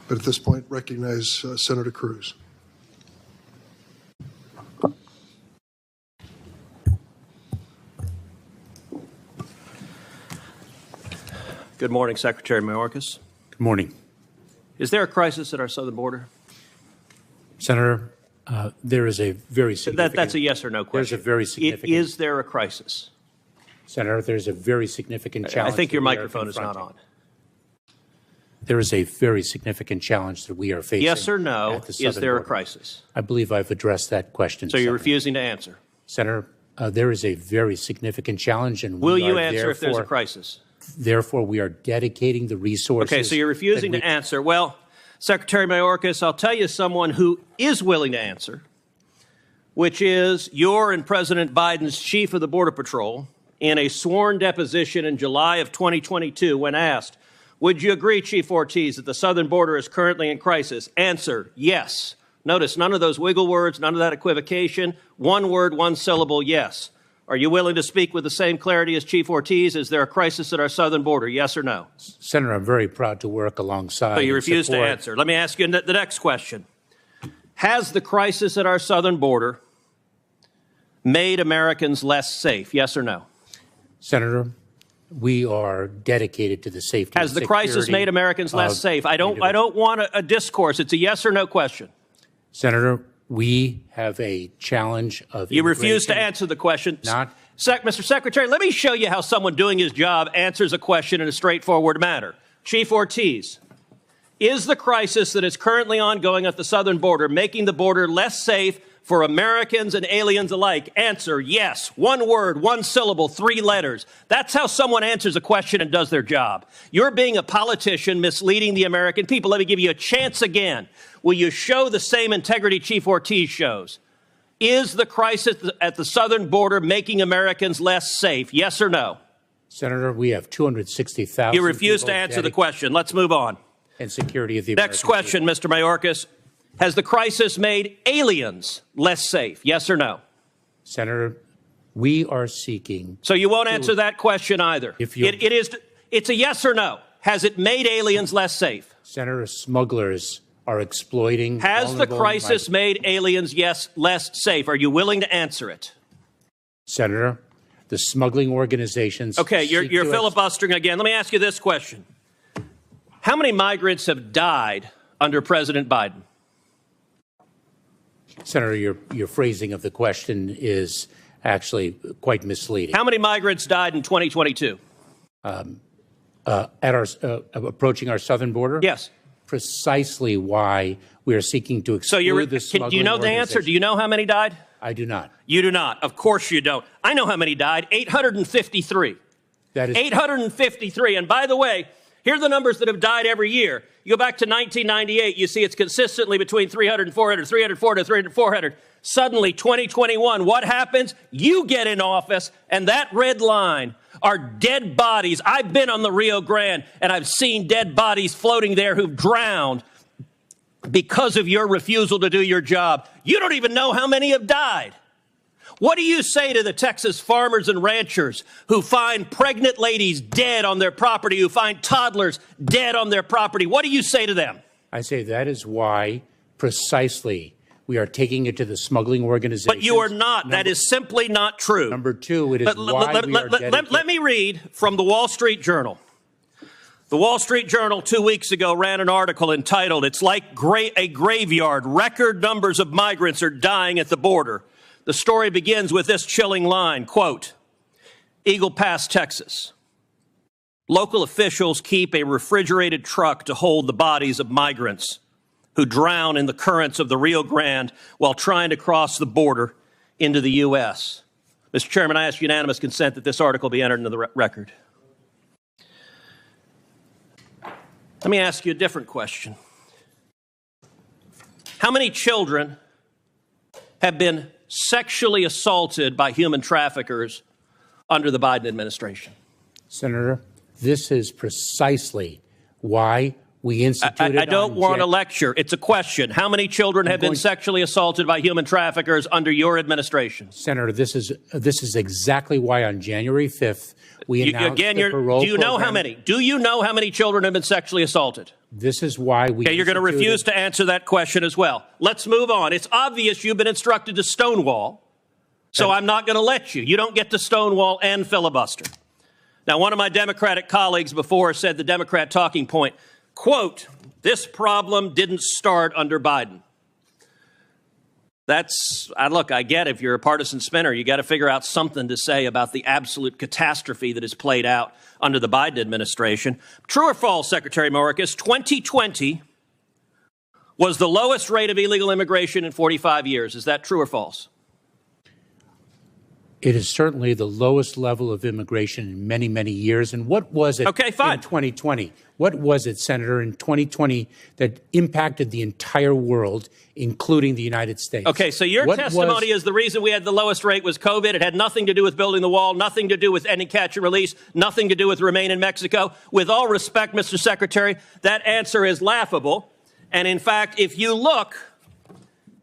But at this point, recognize Senator Cruz. Good morning, Secretary Mayorkas. Good morning. Is there a crisis at our southern border? Senator, there is a very significant... That's a yes or no question. There's a very significant... Is there a crisis? Senator, there's a very significant challenge... I think your microphone is not on. There is a very significant challenge that we are facing. Yes or no, is there a crisis? I believe I've addressed that question. So you're refusing to answer? Senator, there is a very significant challenge, and will you answer if there's a crisis? Therefore, we are dedicating the resources... Okay, so you're refusing to answer. Well, Secretary Mayorkas, I'll tell you someone who is willing to answer, which is your and President Biden's chief of the Border Patrol in a sworn deposition in July of 2022 when asked, would you agree, Chief Ortiz, that the southern border is currently in crisis? Answer, yes. Notice none of those wiggle words, none of that equivocation. One word, one syllable, yes. Are you willing to speak with the same clarity as Chief Ortiz? Is there a crisis at our southern border, yes or no? Senator, I'm very proud to work alongside... But you refuse to answer. Let me ask you the next question. Has the crisis at our southern border made Americans less safe, yes or no? Senator, we are dedicated to the safety and security. Has the crisis made Americans less safe? I don't want a discourse. It's a yes or no question. Senator, we have a challenge of... You refuse to answer the question. Mr. Secretary, let me show you how someone doing his job answers a question in a straightforward manner. Chief Ortiz, is the crisis that is currently ongoing at the southern border making the border less safe for Americans and aliens alike? Answer, yes. One word, one syllable, 3 letters. That's how someone answers a question and does their job. You're being a politician misleading the American people. Let me give you a chance again. Will you show the same integrity Chief Ortiz shows? Is the crisis at the southern border making Americans less safe? Yes or no? Senator, we have 260,000. You refuse to answer the question. Let's move on. And security of the American Next question, people. Mr. Mayorkas. Has the crisis made aliens less safe? Yes or no? Senator, we are seeking... So you won't answer that question either. It's a yes or no. Has it made aliens less safe? Senator, smugglers are exploiting... Has the crisis made aliens, less safe? Are you willing to answer it? Senator, the smuggling organizations... Okay, you're filibustering again. Let me ask you this question. How many migrants have died under President Biden? Senator, your phrasing of the question is actually quite misleading. How many migrants died in 2022? Approaching our southern border? Yes. Precisely why we are seeking to exclude the smuggling do you know the answer? Do you know how many died? I do not. You do not. Of course you don't. I know how many died. 853. That is 853. And by the way, here are the numbers that have died every year. You go back to 1998, you see it's consistently between 300 and 400, 300, 400, 300, 400. Suddenly, 2021, what happens? You get in office, and that red line are dead bodies. I've been on the Rio Grande, and I've seen dead bodies floating there who've drowned because of your refusal to do your job. You don't even know how many have died. What do you say to the Texas farmers and ranchers who find pregnant ladies dead on their property, who find toddlers dead on their property? What do you say to them? I say that is why precisely we are taking it to the smuggling organizations. But you are not. That is simply not true. Number two, it is let me read from the Wall Street Journal. The Wall Street Journal 2 weeks ago ran an article entitled, "It's like a graveyard. Record numbers of migrants are dying at the border." The story begins with this chilling line, quote, Eagle Pass, Texas. Local officials keep a refrigerated truck to hold the bodies of migrants who drown in the currents of the Rio Grande while trying to cross the border into the U.S. Mr. Chairman, I ask unanimous consent that this article be entered into the record. Let me ask you a different question. How many children have been sexually assaulted by human traffickers under the Biden administration? Senator, this is precisely why We instituted. I don't want a lecture. It's a question. How many children have been sexually assaulted by human traffickers under your administration? Senator, this is exactly why on January 5th we announced the parole Do you know program. how many? Do you know how many children have been sexually assaulted? This is why we. Okay, you're going to refuse to answer that question as well. Let's move on. It's obvious you've been instructed to stonewall, so I'm not going to let you. You don't get to stonewall and filibuster. Now, one of my Democratic colleagues before said the Democrat talking point, quote, this problem didn't start under Biden. Look, I get if you're a partisan spinner, you got to figure out something to say about the absolute catastrophe that has played out under the Biden administration. True or false, Secretary Mayorkas, 2020 was the lowest rate of illegal immigration in 45 years. Is that true or false? It is certainly the lowest level of immigration in many, many years. And what was it in 2020? What was it, Senator, in 2020 that impacted the entire world, including the United States? Okay, so your testimony is the reason we had the lowest rate was COVID. It had nothing to do with building the wall, nothing to do with ending catch and release, nothing to do with Remain in Mexico. With all respect, Mr. Secretary, that answer is laughable. And in fact, if you look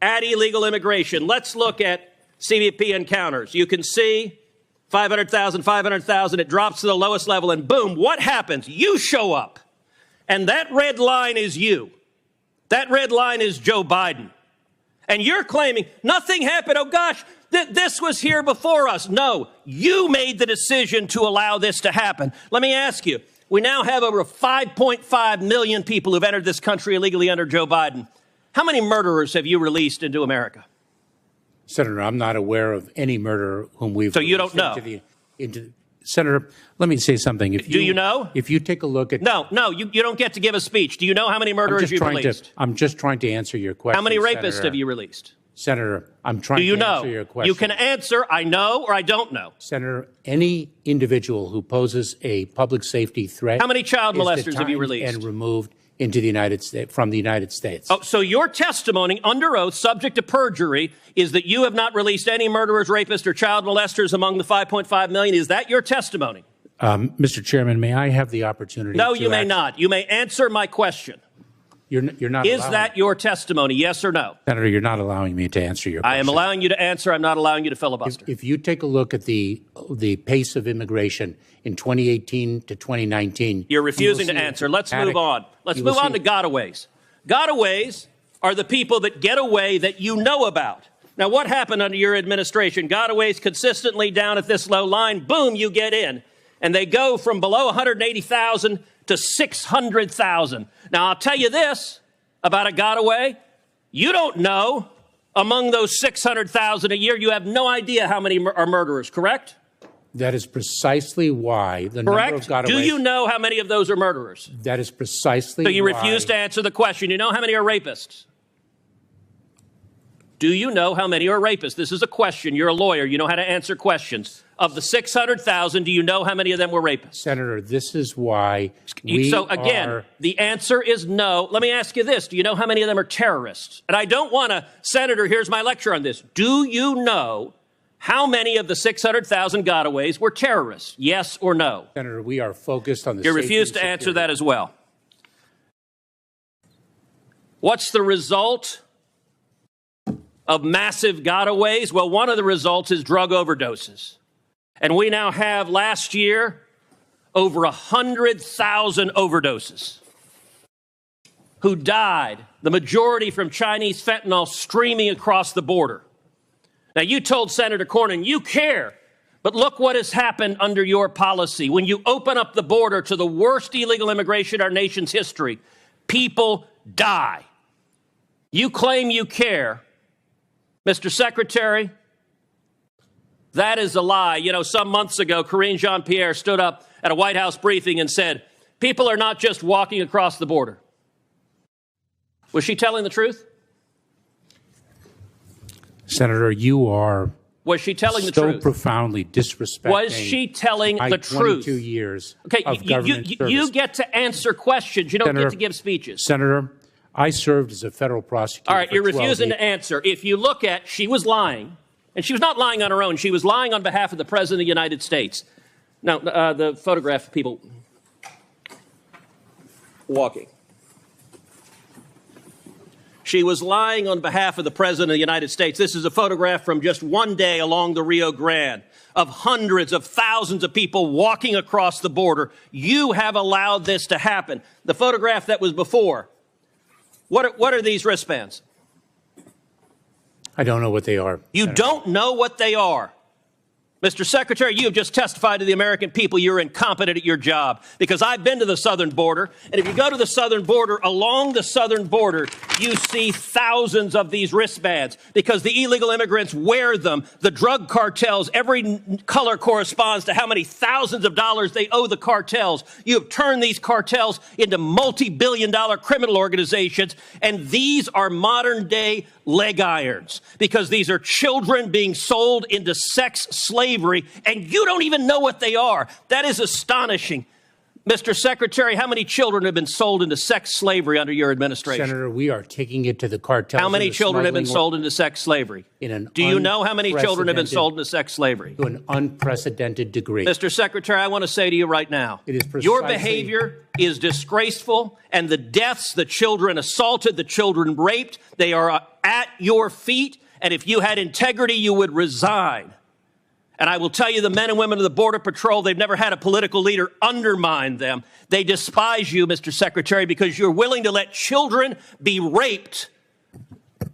at illegal immigration, let's look at CBP encounters. You can see 500,000, 500,000. It drops to the lowest level, and boom, what happens? You show up. And that red line is you. That red line is Joe Biden. And you're claiming nothing happened. Oh, gosh, this was here before us. No, you made the decision to allow this to happen. Let me ask you, we now have over 5.5 million people who've entered this country illegally under Joe Biden. How many murderers have you released into America? Senator, I'm not aware of any murderer whom we've. So you don't know. Senator, let me say something. Do you know? If you take a look at. No, you don't get to give a speech. Do you know how many murderers you've released? I'm just trying to answer your question. How many rapists Senator. Have you released? Senator, I'm trying to answer your question. You can answer, I know or I don't know. Senator, any individual who poses a public safety threat. How many child molesters have you released? And removed into the United States, from the United States. Oh, so your testimony under oath, subject to perjury, is that you have not released any murderers, rapists, or child molesters among the 5.5 million. Is that your testimony? Mr. Chairman, may I have the opportunity? No, you may not. You may answer my question. You're not. Is that your testimony? Yes or no? Senator, you're not allowing me to answer your question. I am allowing you to answer. I'm not allowing you to filibuster. If you take a look at the pace of immigration in 2018 to 2019, you're refusing to answer. Let's move on. Let's move on to gotaways. Gotaways are the people that get away that you know about. Now, what happened under your administration? Gotaways consistently down at this low line. Boom, you get in. And they go from below 180,000 to 600,000. Now, I'll tell you this about a gotaway. You don't know among those 600,000 a year, you have no idea how many are murderers, correct? That is precisely why the number of gotaways. Do you know how many of those are murderers? That is precisely why. So you refuse to answer the question. You know how many are rapists? Do you know how many are rapists? This is a question. You're a lawyer. You know how to answer questions. Of the 600,000, do you know how many of them were rapists? Senator, this is why the answer is no. Let me ask you this. Do you know how many of them are terrorists? And I don't want to, Senator, here's my lecture on this. Do you know how many of the 600,000 gotaways were terrorists? Yes or no? Senator, we are focused on the You refuse to answer that as well. What's the result of massive gotaways? Well, one of the results is drug overdoses. And we now have, last year, over 100,000 overdoses who died, the majority from Chinese fentanyl streaming across the border. Now, you told Senator Cornyn you care, but look what has happened under your policy. When you open up the border to the worst illegal immigration in our nation's history, people die. You claim you care. Mr. Secretary, that is a lie. You know, some months ago, Karine Jean-Pierre stood up at a White House briefing and said, people are not just walking across the border. Was she telling the truth? Senator, you are Was she telling the so truth? profoundly disrespecting. Was she telling the truth? 22 years okay, of government service. You get to answer questions. You don't get to give speeches. Senator, I served as a federal prosecutor. All right, you're refusing years. to answer. If you look at, she was lying. And she was not lying on her own. She was lying on behalf of the President of the United States. Now, the photograph of people walking. She was lying on behalf of the President of the United States. This is a photograph from just one day along the Rio Grande of hundreds of thousands of people walking across the border. You have allowed this to happen. The photograph that was before, what are these wristbands? I don't know what they are. You don't know what they are. Mr. Secretary, you have just testified to the American people you're incompetent at your job, because I've been to the southern border, and if you go to the southern border, along the southern border, you see thousands of these wristbands because the illegal immigrants wear them. The drug cartels, every color corresponds to how many thousands of dollars they owe the cartels. You have turned these cartels into multi-billion-dollar criminal organizations, and these are modern-day leg irons because these are children being sold into sex slavery, and you don't even know what they are. That is astonishing. Mr. Secretary, how many children have been sold into sex slavery under your administration? Senator, we are taking it to the cartels. How many children have been sold into sex slavery? Do you know how many children have been sold into sex slavery? To an unprecedented degree. Mr. Secretary, I want to say to you right now, your behavior is disgraceful, and the deaths, the children assaulted, the children raped, they are at your feet, and if you had integrity, you would resign. And I will tell you, the men and women of the Border Patrol, they've never had a political leader undermine them. They despise you, Mr. Secretary, because you're willing to let children be raped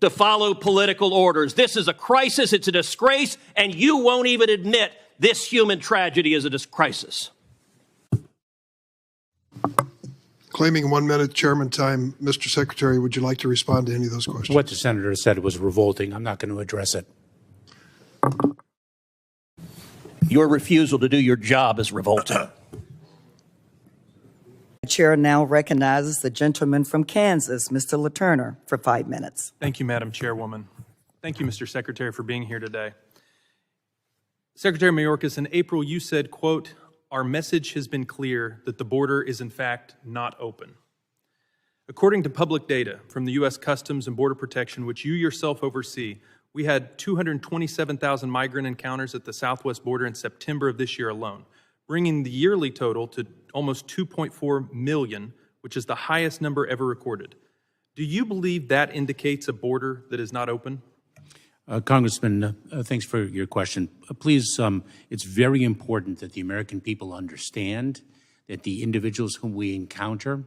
to follow political orders. This is a crisis. It's a disgrace. And you won't even admit this human tragedy is a crisis. Claiming 1 minute chairman time, Mr. Secretary, would you like to respond to any of those questions? What the senator said was revolting. I'm not going to address it. Your refusal to do your job is revolting. The chair now recognizes the gentleman from Kansas, Mr. LaTurner, for 5 minutes. Thank you, Madam Chairwoman. Thank you, Mr. Secretary, for being here today. Secretary Mayorkas, in April, you said, quote, "Our message has been clear that the border is in fact not open." According to public data from the U.S. Customs and Border Protection, which you yourself oversee, we had 227,000 migrant encounters at the southwest border in September of this year alone, bringing the yearly total to almost 2.4 million, which is the highest number ever recorded. Do you believe that indicates a border that is not open? Congressman, thanks for your question. Please, it's very important that the American people understand that the individuals whom we encounter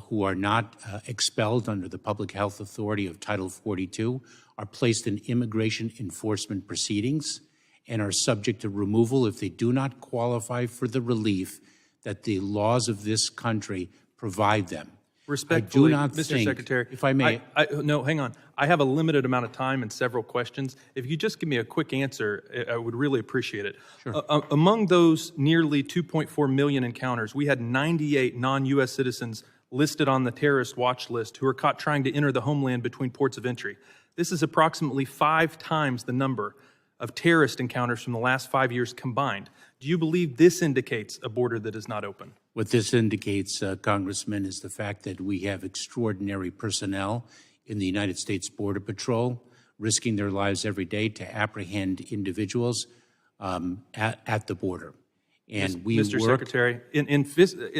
who are not expelled under the Public Health Authority of Title 42 are placed in immigration enforcement proceedings and are subject to removal if they do not qualify for the relief that the laws of this country provide them. Respectfully, I do not Mr. think, Secretary, if I may. No, hang on. I have a limited amount of time and several questions. If you just give me a quick answer, I would really appreciate it. Sure. Among those nearly 2.4 million encounters, we had 98 non-U.S. citizens listed on the terrorist watch list who were caught trying to enter the homeland between ports of entry. This is approximately 5 times the number of terrorist encounters from the last 5 years combined. Do you believe this indicates a border that is not open? What this indicates, Congressman, is the fact that we have extraordinary personnel in the United States Border Patrol risking their lives every day to apprehend individuals at the border. And we Mr. Secretary,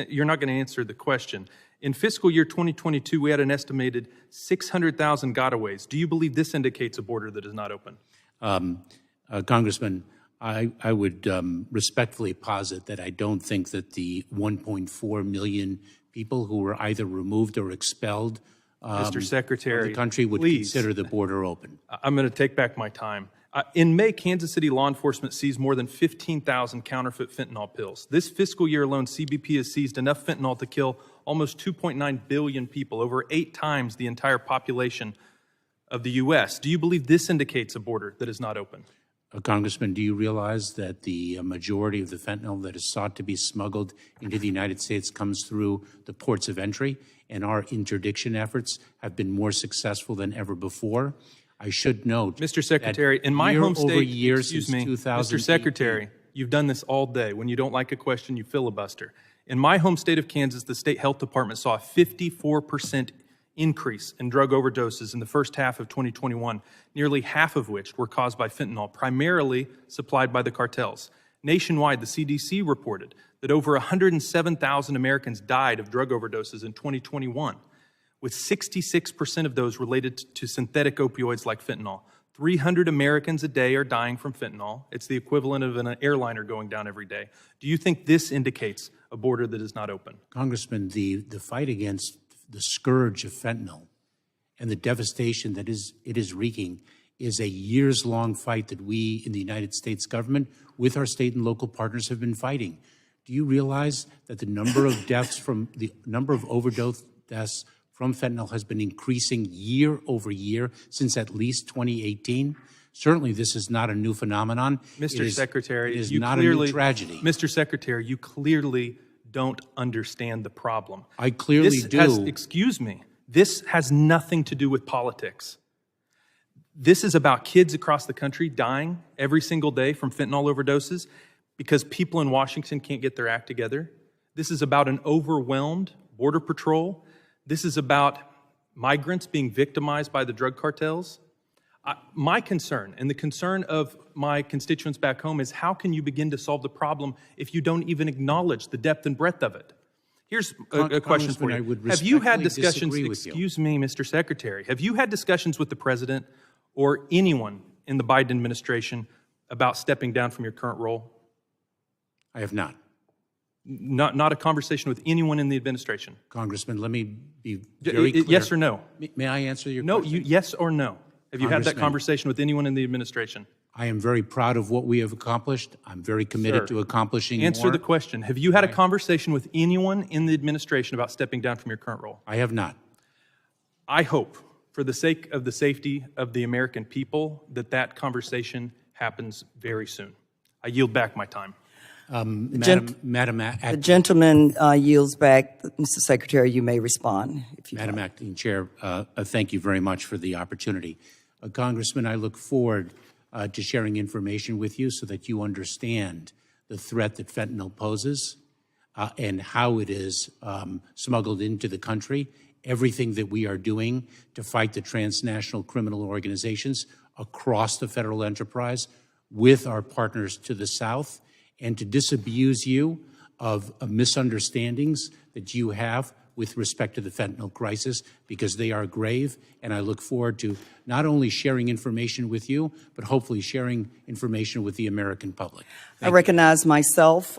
you're not going to answer the question. In fiscal year 2022, we had an estimated 600,000 gotaways. Do you believe this indicates a border that is not open? Congressman, I would respectfully posit that I don't think that the 1.4 million people who were either removed or expelled Mr. Secretary, from the country would consider the border open. I'm going to take back my time. In May, Kansas City law enforcement seized more than 15,000 counterfeit fentanyl pills. This fiscal year alone, CBP has seized enough fentanyl to kill almost 2.9 billion people, over 8 times the entire population of the U.S. Do you believe this indicates a border that is not open? Congressman, do you realize that the majority of the fentanyl that is sought to be smuggled into the United States comes through the ports of entry, and our interdiction efforts have been more successful than ever before? I should note, Mr. Secretary, in my home state, Mr. Secretary, you've done this all day. When you don't like a question, you filibuster. In my home state of Kansas, the state health department saw a 54% increase in drug overdoses in the first half of 2021, nearly half of which were caused by fentanyl, primarily supplied by the cartels. Nationwide, the CDC reported that over 107,000 Americans died of drug overdoses in 2021. with 66% of those related to synthetic opioids like fentanyl. 300 Americans a day are dying from fentanyl. It's the equivalent of an airliner going down every day. Do you think this indicates a border that is not open? Congressman, the fight against the scourge of fentanyl and the devastation that it is wreaking is a years-long fight that we in the United States government with our state and local partners have been fighting. Do you realize that the number of overdose deaths from fentanyl has been increasing year over year since at least 2018? Certainly, this is not a new phenomenon. Mr. Secretary, it is not a new tragedy. Mr. Secretary, you clearly don't understand the problem. I clearly do. Excuse me. This has nothing to do with politics. This is about kids across the country dying every single day from fentanyl overdoses because people in Washington can't get their act together. This is about an overwhelmed Border Patrol. This is about migrants being victimized by the drug cartels. My concern, and the concern of my constituents back home, is how can you begin to solve the problem if you don't even acknowledge the depth and breadth of it? Here's a question for you. Have you had discussions, excuse me, Mr. Secretary, have you had discussions with the President or anyone in the Biden administration about stepping down from your current role? I have not. Not a conversation with anyone in the administration? Congressman, let me be very clear. Yes or no? May I answer your question? No, yes or no? Have you had that conversation with anyone in the administration? I am very proud of what we have accomplished. I'm very committed to accomplishing Answer more. the question. Have you had a conversation with anyone in the administration about stepping down from your current role? I have not. I hope, for the sake of the safety of the American people, that conversation happens very soon. I yield back my time. The gentleman yields back. Mr. Secretary, you may respond. If you Madam Acting Chair, thank you very much for the opportunity. Congressman, I look forward to sharing information with you so that you understand the threat that fentanyl poses and how it is smuggled into the country, everything that we are doing to fight the transnational criminal organizations across the federal enterprise with our partners to the South, and to disabuse you of misunderstandings that you have with respect to the fentanyl crisis, because they are grave, and I look forward to not only sharing information with you, but hopefully sharing information with the American public. I recognize myself